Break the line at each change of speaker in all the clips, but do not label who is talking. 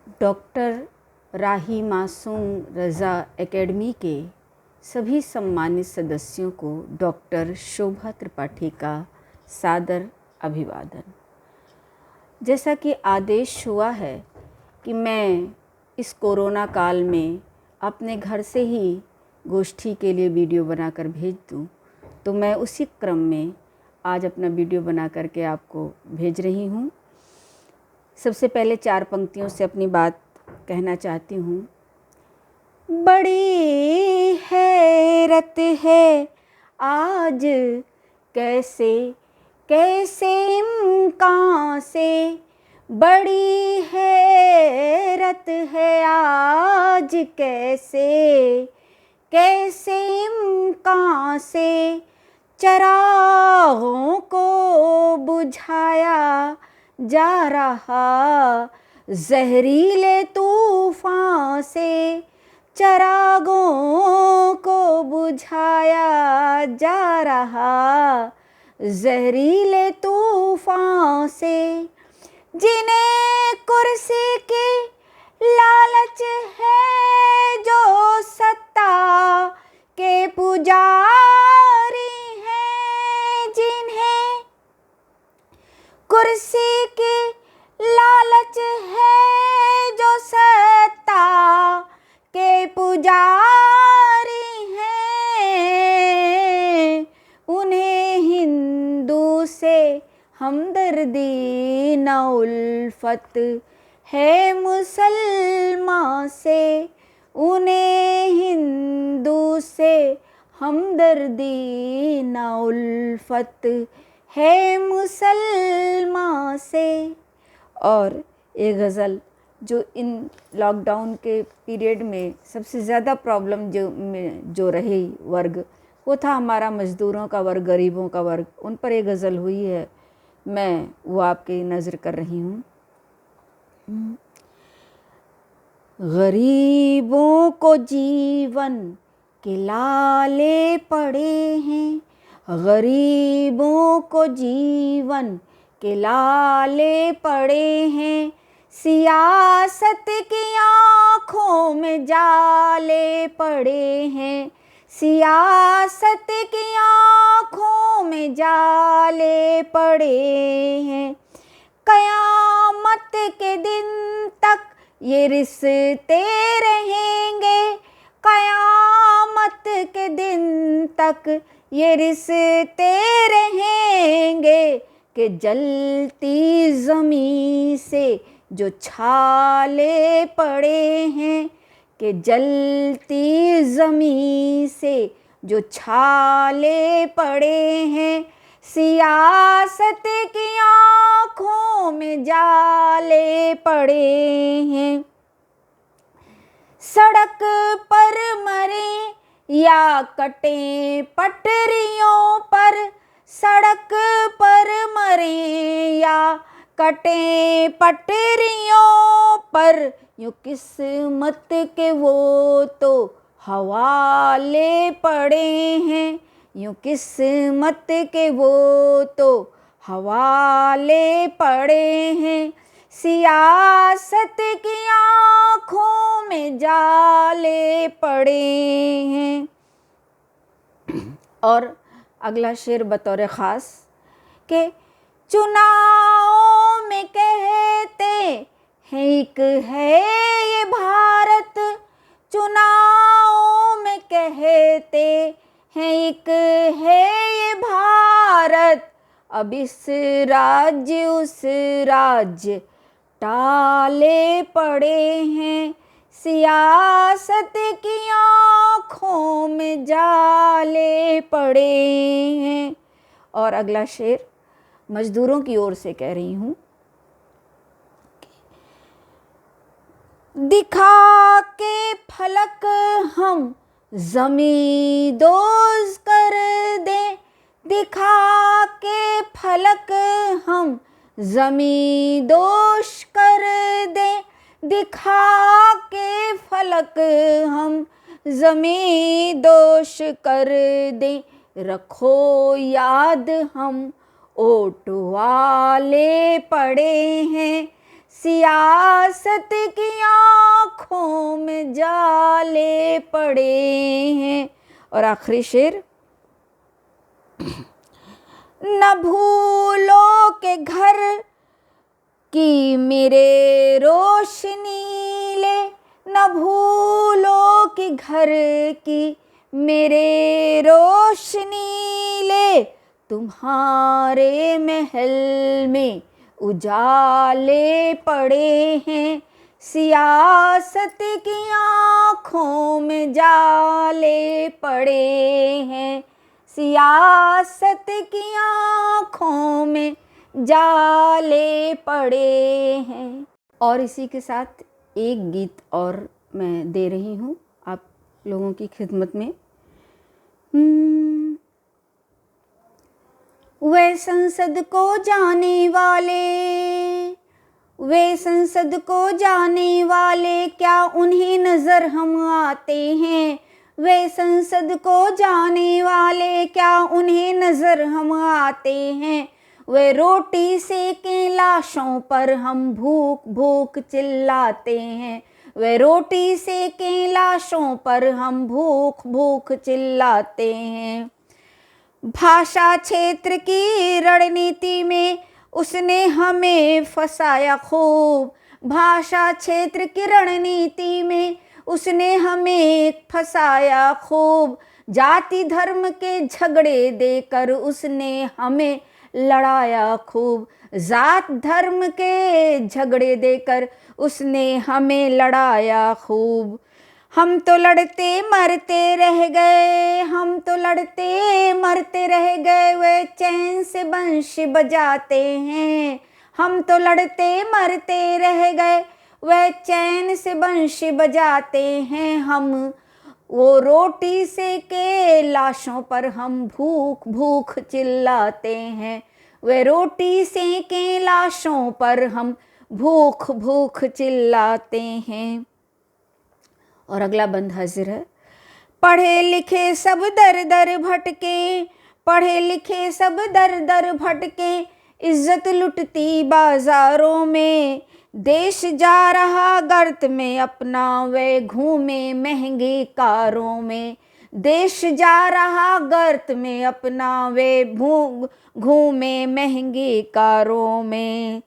Doctor Rahi Masoom रज़ा academy के सभी सम्मानित सदस्यों को डॉक्टर शोभा त्रिपाठी का सादर अभिवादन। जैसा कि आदेश हुआ है कि मैं इस कोरोना काल में अपने घर से ही गोष्ठी के लिए वीडियो बनाकर भेज दूं, तो मैं उसी क्रम में आज अपना वीडियो बना करके आपको भेज रही हूं। सबसे पहले 4 पंक्तियों से अपनी बात कहना चाहती हूँ। बड़ी हैरत है आज कैसे कैसे इम्कान से, बड़ी हैरत है आज कैसे कैसे इम्कान से, चरागों को बुझाया जा रहा जहरीले तूफान से, चरागों को बुझाया जा रहा जहरीले तूफान से, जिन्हें कुर्सी की लालच है जो सत्ता के पुजारी हैं, जिन्हें कुर्सी की लालच है जो सत्ता के पुजारी हैं, उन्हें हिंदू से हमदर्दी न उल्फत है मुसलमान से, उन्हें हिंदू से हमदर्दी न उल्फत है मुसलमान से। और एक गज़ल जो इन लॉकडाउन के पीरियड में सबसे ज़्यादा प्रॉब्लम जो रही वर्ग, वो था हमारा मज़दूरों का वर्ग, गरीबों का वर्ग। उन पर एक गज़ल हुई है, मैं वो आपकी नज़र कर रही हूँ। गरीबों को जीवन के लाले पड़े हैं, गरीबों को जीवन के लाले पड़े हैं, सियासत की आँखों में जाले पड़े हैं, सियासत की आँखों में जाले पड़े हैं, क़यामत के दिन तक ये रिश्ते रहेंगे, क़यामत के दिन तक ये रिश्ते रहेंगे, कि जलती ज़मीं से जो छाले पड़े हैं, कि जलती ज़मीं से जो छाले पड़े हैं, सियासत की आँखों में जाले पड़े हैं, सड़क पर मरे या कटे पटरियों पर, सड़क पर मरे या कटे पटरियों पर, यूँ किस्मत के वो तो हवाले पड़े हैं, यूँ किस्मत के वो तो हवाले पड़े हैं, सियासत की आँखों में जाले पड़े हैं। और अगला शेर बतौर ख़ास के चुनाव में कहते हैं एक है ये भारत, चुनाव में कहते हैं एक है ये भारत, अब इस राज्य उस राज्य टाले पड़े हैं, सियासत की आँखों में जाले पड़े हैं। और अगला शेर मज़दूरों की ओर से कह रही हूँ। दिखा के फलक हम ज़मीं दोज़ कर दें, दिखा के फलक हम ज़मीं दोष कर दें, दिखा के फलक हम ज़मीं दोष कर दें, रखो याद हम ओट वाले पड़े हैं, सियासत की आँखों में जाले पड़े हैं। और आखिरी शेर, न भूलो के घर की मेरे रोशनी ले, न भूलो कि घर की मेरे रोशनी ले, तुम्हारे महल में उजाले पड़े हैं। सियासत की आँखों में जाले पड़े हैं, सियासत की आँखों में जाले पड़े हैं। और इसी के साथ एक गीत और मैं दे रही हूँ आप लोगों की खिदमत में। वे संसद को जाने वाले, वे संसद को जाने वाले, क्या उन्हें नजर हम आते हैं। वे संसद को जाने वाले, क्या उन्हें नजर हम आते हैं। वे रोटी सेके लाशों पर हम भूख भूख चिल्लाते हैं। वे रोटी सेके लाशों पर हम भूख भूख चिल्लाते हैं। भाषा क्षेत्र की रणनीति में उसने हमें फंसाया खूब, भाषा क्षेत्र की रणनीति में उसने हमें फंसाया खूब। जाति धर्म के झगड़े देकर उसने हमें लड़ाया खूब, जात धर्म के झगड़े देकर उसने हमें लड़ाया खूब। हम तो लड़ते मरते रह गए, हम तो लड़ते मरते रह गए, वे चैन से बंशी बजाते हैं। हम तो लड़ते मरते रह गए, वे चैन से बंशी बजाते हैं। हम वो रोटी सेके लाशों पर हम भूख भूख चिल्लाते हैं। वे रोटी सेके लाशों पर हम भूख भूख चिल्लाते हैं। और अगला बंद हाजिर है। पढ़े लिखे सब दर दर भटके, पढ़े लिखे सब दर दर भटके, इज्जत लुटती बाजारों में। देश जा रहा गर्त में अपना, वे घूमे महंगी कारों में। देश जा रहा गर्त में अपना, वे घूमे महंगी कारों में।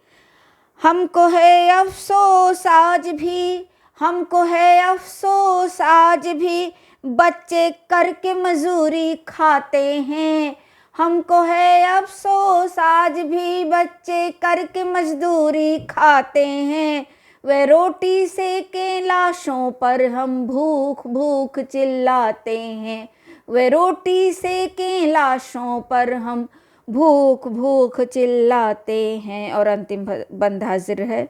हमको है अफसोस आज भी, हमको है अफसोस आज भी, बच्चे करके मजूरी खाते हैं। हमको है अफसोस आज भी, बच्चे करके मजदूरी खाते हैं। वे रोटी सेके लाशों पर हम भूख भूख चिल्लाते हैं। वे रोटी सेके लाशों पर हम भूख भूख चिल्लाते हैं। और अंतिम बंद हाजिर है।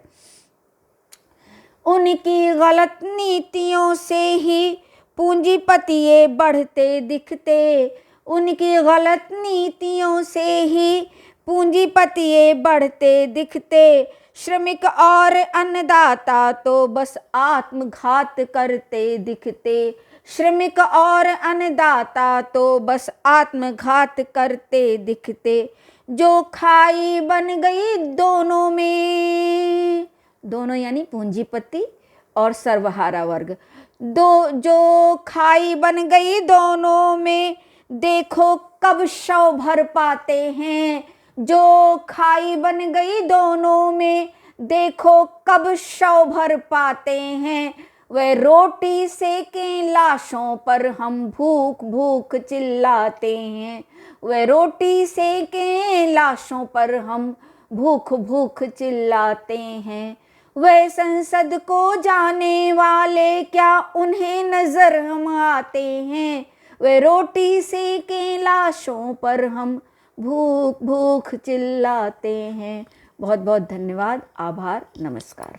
उनकी गलत नीतियों से ही पूंजीपति ये बढ़ते दिखते, उनकी गलत नीतियों से ही पूंजीपति ये बढ़ते दिखते। श्रमिक और अन्नदाता तो बस आत्मघात करते दिखते। श्रमिक और अन्नदाता तो बस आत्मघात करते दिखते। जो खाई बन गई दोनों में, दोनों यानी पूंजीपति और सर्वहारा वर्ग, दो जो खाई बन गई दोनों में, देखो कब शव भर पाते हैं। जो खाई बन गई दोनों में, देखो कब शव भर पाते हैं। वह रोटी सेके लाशों पर हम भूख भूख चिल्लाते हैं। वह रोटी सेके लाशों पर हम भूख भूख चिल्लाते हैं। वे संसद को जाने वाले, क्या उन्हें नजर हम आते हैं। वे रोटी सेके लाशों पर हम भूख भूख चिल्लाते हैं। बहुत बहुत धन्यवाद, आभार, नमस्कार।